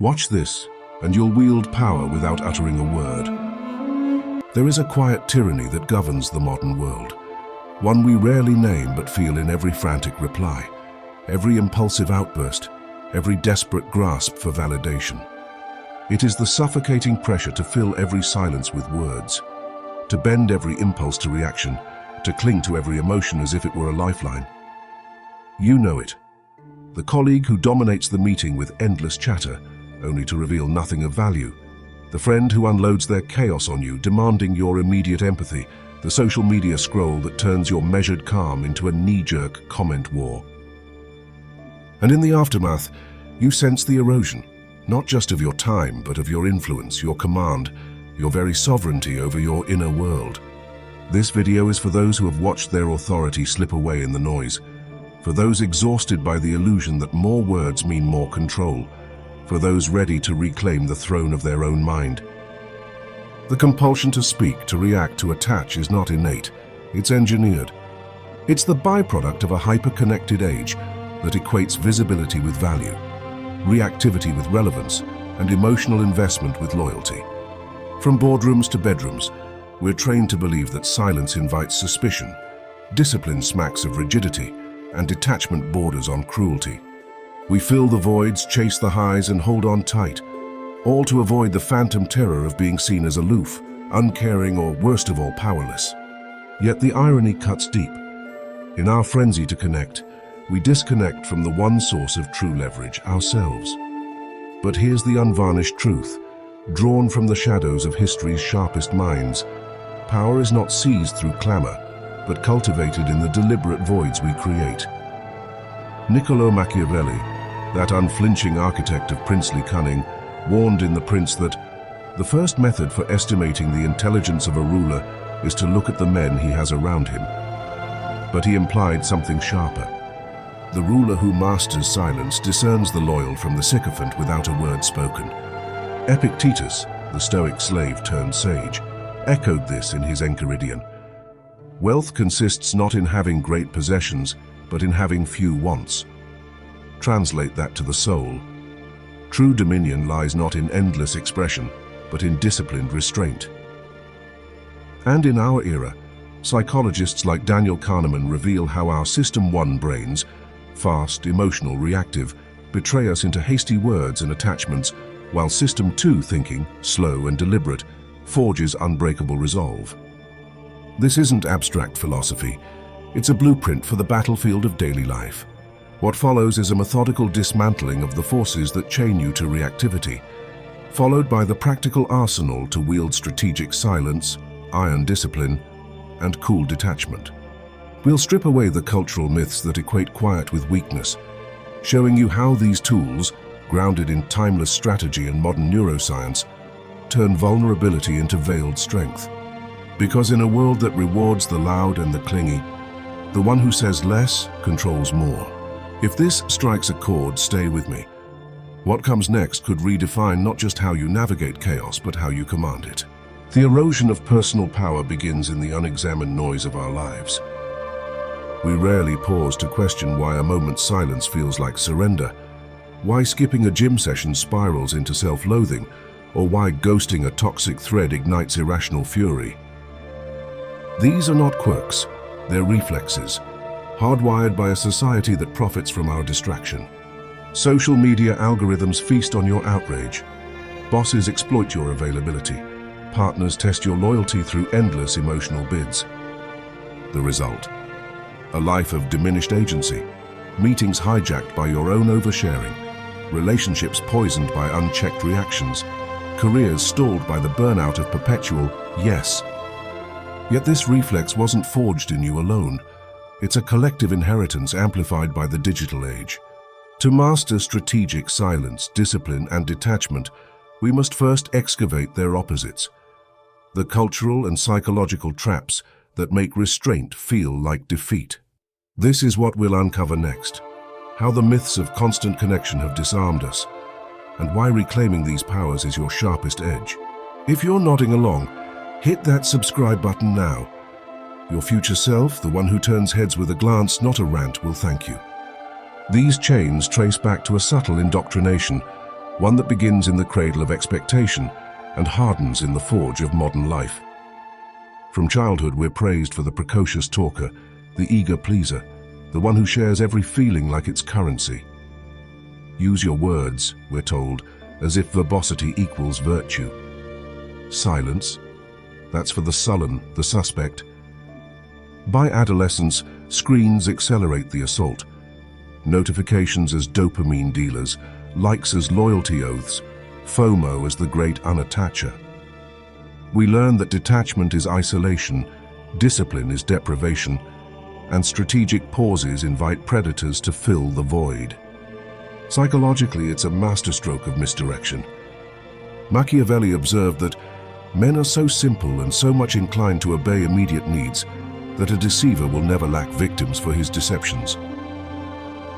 Watch this, and you'll wield power without uttering a word. There is a quiet tyranny that governs the modern world, one we rarely name but feel in every frantic reply, every impulsive outburst, every desperate grasp for validation. It is the suffocating pressure to fill every silence with words, to bend every impulse to reaction, to cling to every emotion as if it were a lifeline. You know it. The colleague who dominates the meeting with endless chatter, only to reveal nothing of value. The friend who unloads their chaos on you, demanding your immediate empathy. The social media scroll that turns your measured calm into a knee-jerk comment war. And in the aftermath, you sense the erosion, not just of your time, but of your influence, your command, your very sovereignty over your inner world. This video is for those who have watched their authority slip away in the noise, for those exhausted by the illusion that more words mean more control, for those ready to reclaim the throne of their own mind. The compulsion to speak, to react, to attach is not innate, it's engineered. It's the byproduct of a hyper-connected age that equates visibility with value, reactivity with relevance, and emotional investment with loyalty. From boardrooms to bedrooms, we're trained to believe that silence invites suspicion, discipline smacks of rigidity, and detachment borders on cruelty. We fill the voids, chase the highs, and hold on tight, all to avoid the phantom terror of being seen as aloof, uncaring, or worst of all, powerless. Yet the irony cuts deep. In our frenzy to connect, we disconnect from the one source of true leverage, ourselves. But here's the unvarnished truth, drawn from the shadows of history's sharpest minds. Power is not seized through clamor, but cultivated in the deliberate voids we create. Niccolò Machiavelli, that unflinching architect of princely cunning, warned in The Prince that the first method for estimating the intelligence of a ruler is to look at the men he has around him. But he implied something sharper. The ruler who masters silence discerns the loyal from the sycophant without a word spoken. Epictetus, the Stoic slave turned sage, echoed this in his Enchiridion. Wealth consists not in having great possessions, but in having few wants. Translate that to the soul. True dominion lies not in endless expression, but in disciplined restraint. And in our era, psychologists like Daniel Kahneman reveal how our System 1 brains, fast, emotional, reactive, betray us into hasty words and attachments, while System 2 thinking, slow and deliberate, forges unbreakable resolve. This isn't abstract philosophy. It's a blueprint for the battlefield of daily life. What follows is a methodical dismantling of the forces that chain you to reactivity, followed by the practical arsenal to wield strategic silence, iron discipline, and cool detachment. We'll strip away the cultural myths that equate quiet with weakness, showing you how these tools, grounded in timeless strategy and modern neuroscience, turn vulnerability into veiled strength. Because in a world that rewards the loud and the clingy, the one who says less controls more. If this strikes a chord, stay with me. What comes next could redefine not just how you navigate chaos, but how you command it. The erosion of personal power begins in the unexamined noise of our lives. We rarely pause to question why a moment's silence feels like surrender, why skipping a gym session spirals into self-loathing, or why ghosting a toxic thread ignites irrational fury. These are not quirks, they're reflexes, hardwired by a society that profits from our distraction. Social media algorithms feast on your outrage. Bosses exploit your availability. Partners test your loyalty through endless emotional bids. The result: a life of diminished agency, meetings hijacked by your own oversharing, relationships poisoned by unchecked reactions, careers stalled by the burnout of perpetual yes. Yet this reflex wasn't forged in you alone. It's a collective inheritance amplified by the digital age. To master strategic silence, discipline, and detachment, we must first excavate their opposites, the cultural and psychological traps that make restraint feel like defeat. This is what we'll uncover next, how the myths of constant connection have disarmed us, and why reclaiming these powers is your sharpest edge. If you're nodding along, hit that subscribe button now. Your future self, the one who turns heads with a glance, not a rant, will thank you. These chains trace back to a subtle indoctrination, one that begins in the cradle of expectation and hardens in the forge of modern life. From childhood, we're praised for the precocious talker, the eager pleaser, the one who shares every feeling like it's currency. Use your words, we're told, as if verbosity equals virtue. Silence, that's for the sullen, the suspect. By adolescence, screens accelerate the assault. Notifications as dopamine dealers, likes as loyalty oaths, FOMO as the great unattacher. We learn that detachment is isolation, discipline is deprivation, and strategic pauses invite predators to fill the void. Psychologically, it's a masterstroke of misdirection. Machiavelli observed that men are so simple and so much inclined to obey immediate needs that a deceiver will never lack victims for his deceptions.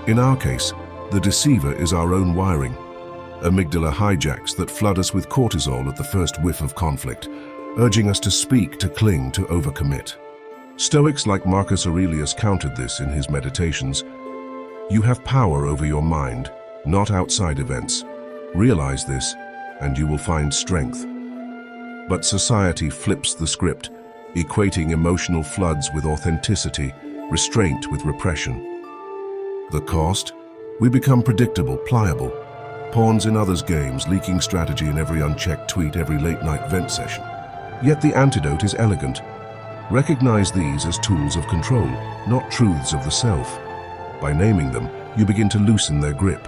In our case, the deceiver is our own wiring, amygdala hijacks that flood us with cortisol at the first whiff of conflict, urging us to speak, to cling, to overcommit. Stoics like Marcus Aurelius countered this in his Meditations. You have power over your mind, not outside events. Realize this, and you will find strength. But society flips the script, equating emotional floods with authenticity, restraint with repression. The cost? We become predictable, pliable, pawns in others' games, leaking strategy in every unchecked tweet, every late-night vent session. Yet the antidote is elegant. Recognize these as tools of control, not truths of the self. By naming them, you begin to loosen their grip.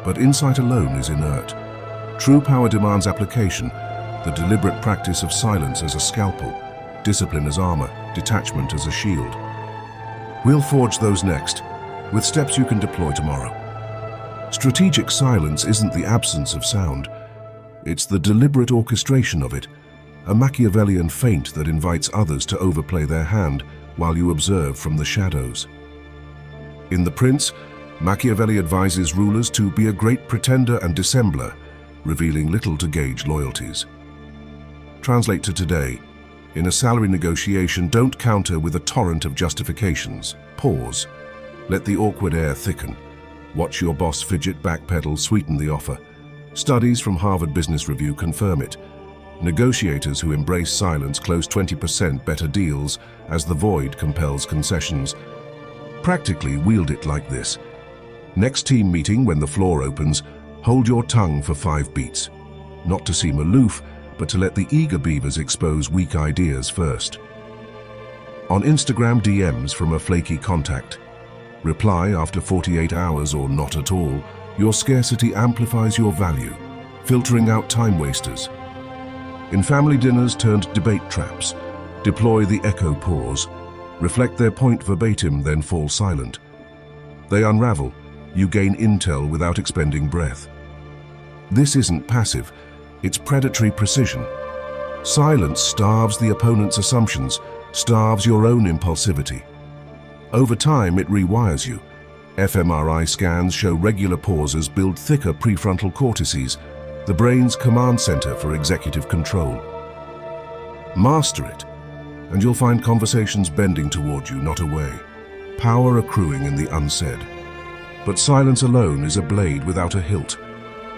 But insight alone is inert. True power demands application, the deliberate practice of silence as a scalpel, discipline as armor, detachment as a shield. We'll forge those next, with steps you can deploy tomorrow. Strategic silence isn't the absence of sound. It's the deliberate orchestration of it, a Machiavellian feint that invites others to overplay their hand while you observe from the shadows. In The Prince, Machiavelli advises rulers to be a great pretender and dissembler, revealing little to gauge loyalties. Translate to today. In a salary negotiation, don't counter with a torrent of justifications. Pause. Let the awkward air thicken. Watch your boss fidget, backpedal, sweeten the offer. Studies from Harvard Business Review confirm it. Negotiators who embrace silence close 20% better deals as the void compels concessions. Practically wield it like this. Next team meeting, when the floor opens, hold your tongue for 5 beats. Not to seem aloof, but to let the eager beavers expose weak ideas first. On Instagram, DMs from a flaky contact. Reply after 48 hours or not at all. Your scarcity amplifies your value, filtering out time wasters. In family dinners turned debate traps, deploy the echo pause. Reflect their point verbatim, then fall silent. They unravel. You gain intel without expending breath. This isn't passive, it's predatory precision. Silence starves the opponent's assumptions, starves your own impulsivity. Over time, it rewires you. fMRI scans show regular pauses build thicker prefrontal cortices, the brain's command center for executive control. Master it, and you'll find conversations bending toward you, not away. Power accruing in the unsaid. But silence alone is a blade without a hilt.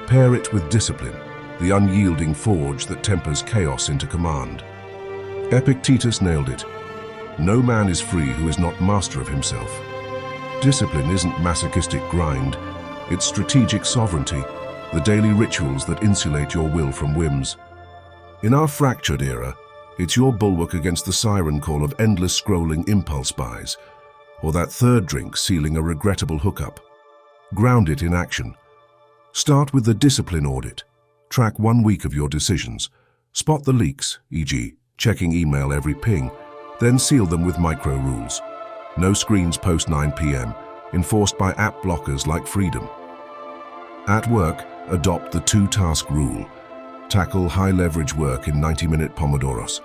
Pair it with discipline, the unyielding forge that tempers chaos into command. Epictetus nailed it. No man is free who is not master of himself. Discipline isn't masochistic grind, it's strategic sovereignty, the daily rituals that insulate your will from whims. In our fractured era, it's your bulwark against the siren call of endless scrolling impulse buys, or that third drink sealing a regrettable hookup. Ground it in action. Start with the discipline audit. Track 1 week of your decisions. Spot the leaks, e.g., checking email every ping, then seal them with micro rules. No screens post 9 p.m., enforced by app blockers like Freedom. At work, adopt the 2-task rule. Tackle high-leverage work in 90-minute pomodoros,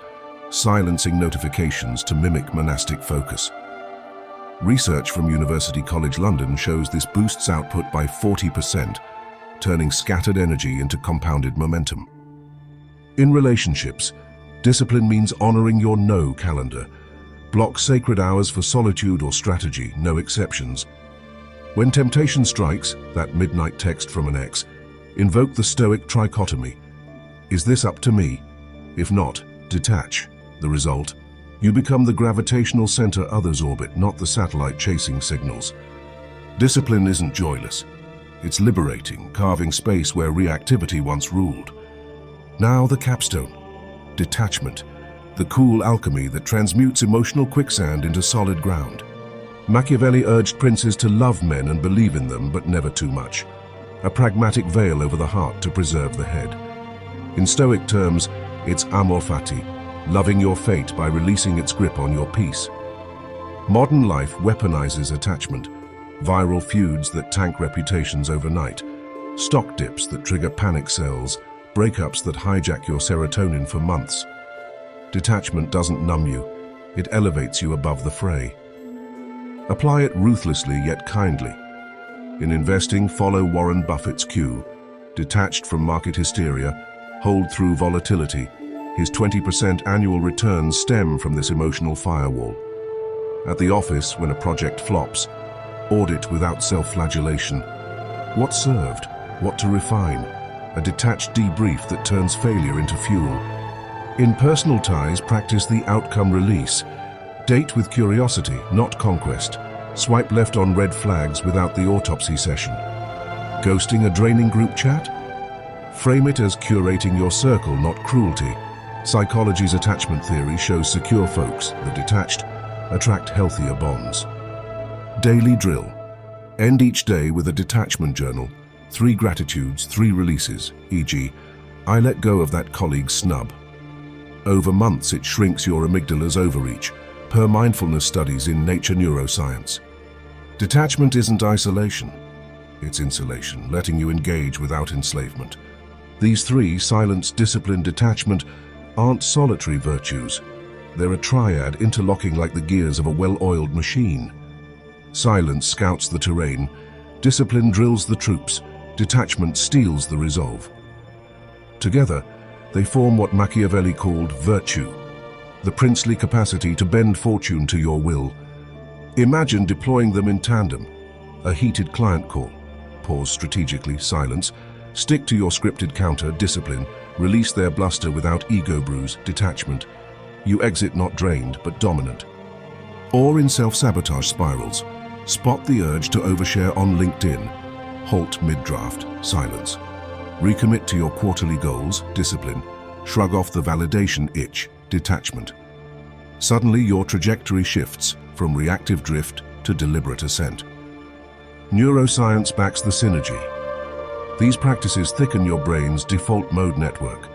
silencing notifications to mimic monastic focus. Research from University College London shows this boosts output by 40%, turning scattered energy into compounded momentum. In relationships, discipline means honoring your no calendar. Block sacred hours for solitude or strategy, no exceptions. When temptation strikes, that midnight text from an ex, Invoke the Stoic trichotomy. Is this up to me? If not, detach. The result? You become the gravitational center others orbit, not the satellite chasing signals. Discipline isn't joyless. It's liberating, carving space where reactivity once ruled. Now the capstone. Detachment. The cool alchemy that transmutes emotional quicksand into solid ground. Machiavelli urged princes to love men and believe in them, but never too much. A pragmatic veil over the heart to preserve the head. In Stoic terms, it's amor fati, loving your fate by releasing its grip on your peace. Modern life weaponizes attachment. Viral feuds that tank reputations overnight. Stock dips that trigger panic sells. Breakups that hijack your serotonin for months. Detachment doesn't numb you. It elevates you above the fray. Apply it ruthlessly yet kindly. In investing, follow Warren Buffett's cue. Detached from market hysteria, hold through volatility. His 20% annual returns stem from this emotional firewall. At the office, when a project flops, audit without self-flagellation. What served? What to refine? A detached debrief that turns failure into fuel. In personal ties, practice the outcome release. Date with curiosity, not conquest. Swipe left on red flags without the autopsy session. Ghosting a draining group chat? Frame it as curating your circle, not cruelty. Psychology's attachment theory shows secure folks, the detached, attract healthier bonds. Daily drill. End each day with a detachment journal. 3 gratitudes, 3 releases, e.g., I let go of that colleague's snub. Over months, it shrinks your amygdala's overreach, per mindfulness studies in Nature Neuroscience. Detachment isn't isolation. It's insulation, letting you engage without enslavement. These 3, silence, discipline, detachment, aren't solitary virtues. They're a triad interlocking like the gears of a well-oiled machine. Silence scouts the terrain, discipline drills the troops, detachment steels the resolve. Together, they form what Machiavelli called virtue, the princely capacity to bend fortune to your will. Imagine deploying them in tandem. A heated client call. Pause strategically, silence. Stick to your scripted counter, discipline. Release their bluster without ego bruise, detachment. You exit not drained, but dominant. Or in self-sabotage spirals. Spot the urge to overshare on LinkedIn. Halt mid-draft, silence. Recommit to your quarterly goals, discipline. Shrug off the validation itch, detachment. Suddenly your trajectory shifts from reactive drift to deliberate ascent. Neuroscience backs the synergy. These practices thicken your brain's default mode network,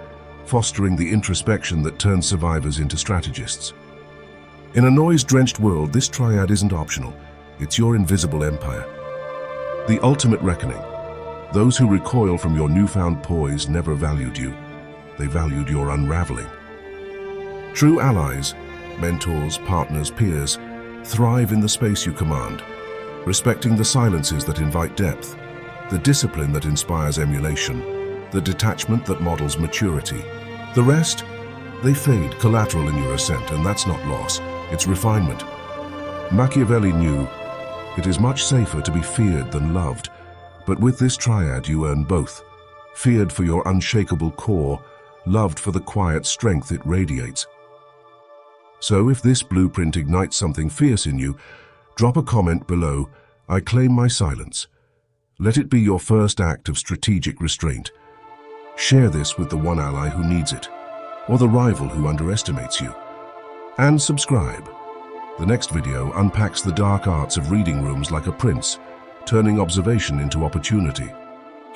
fostering the introspection that turns survivors into strategists. In a noise-drenched world, this triad isn't optional. It's your invisible empire. The ultimate reckoning. Those who recoil from your newfound poise never valued you. They valued your unraveling. True allies, mentors, partners, peers, thrive in the space you command, respecting the silences that invite depth, the discipline that inspires emulation, the detachment that models maturity. The rest, they fade, collateral in your ascent, and that's not loss, it's refinement. Machiavelli knew it is much safer to be feared than loved, but with this triad you earn both. Feared for your unshakable core, loved for the quiet strength it radiates. So if this blueprint ignites something fierce in you, drop a comment below, I claim my silence. Let it be your first act of strategic restraint. Share this with the one ally who needs it, or the rival who underestimates you. And subscribe. The next video unpacks the dark arts of reading rooms like a prince, turning observation into opportunity.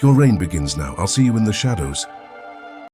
Your reign begins now. I'll see you in the shadows.